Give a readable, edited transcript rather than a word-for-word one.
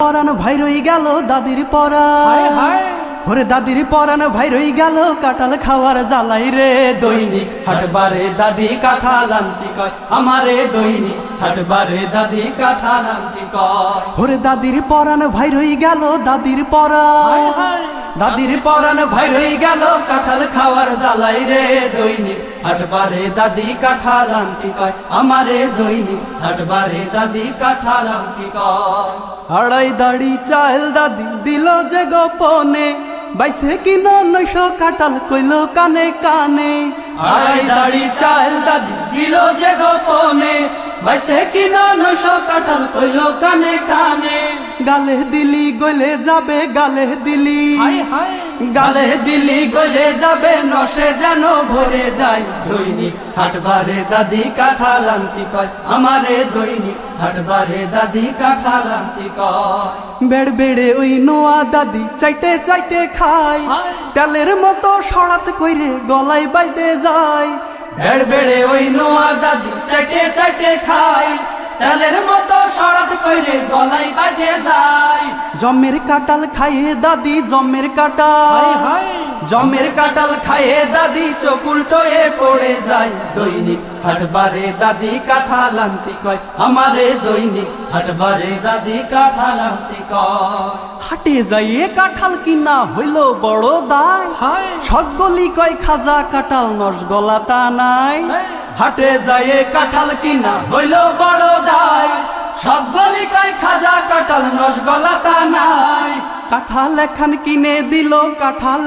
পরান ভাই রই গেল দাদির পরান ওরে দাদির পরান ভাই রই গেল কাঁঠাল খাওয়ার জ্বালাই রে দৈনিক হাটবারে দাদি কাঁঠাল আনতি কয় আমারে দৈনিক হাটবারে দাদি কাঁঠাল আনতি কয় ওরে দাদির পরান ভাই রই গেল দাদির পরান দাদির পরান ভাই রই গেল কাঁঠাল খাওয়ার জ্বালাই রে দৈনিক হাটবারে দাদি কাঁঠাল আনতি কয় আমারে দৈনিক হাটবারে দাদি কাঁঠাল আনতি কয় আড়াই দাড়ি চাল দাদি দিল যে গোপনে বাইসে কিনো 900 কাঁঠাল কইল কানে কানে আড়াই দাড়ি চাল দাদি দিল যে গোপনে বাইসে কিনো 900 কাঁঠাল কইল কানে কানে গালে দিলি গলে যাবে গালে দিলি গালে দিলি গলে যাবে নশে যেন ভরে যায় দৈনিক হাটবারে দাদি কাঁঠাল আনতি কয় আমারে দৈনিক হাটবারে দাদি কাঁঠাল আনতি কয় বেড় বেড়ে ওই নোয়া দাদি চাইটে চাইটে খায় তেলের মতো সরাত কইরে গলায় বাইদে যায় বেড় বেড়ে ওই নোয়া দাদি চাইটে চাইটে খায় তেলের মতো সরাত কইরে গলায় বাইদে যায় জমের কাঁঠাল খাইয়ে দাদি জমের কাঁঠাল জমের কাঁঠাল খাইয়ে দাদি চোখ উল্টোয়ে পড়ে যায় দৈনিক হাটবারে দাদি কাঁঠাল আনতি কয় আমারে দৈনিক হাটবারে দাদি কাঁঠাল আনতি কয় হাটে যাইয়ে কাঁঠাল কিনা হইল বড় দায় সকলি কয় খাজা কাঁঠাল নস গলাটা নাই হাটে যাইয়ে কাঁঠাল কিনা হইল বড় দায় সকলি কয় খাজা কাঁঠাল নস গলাটা নাই কাঁঠাল এখান কিনে দিল কাঁঠাল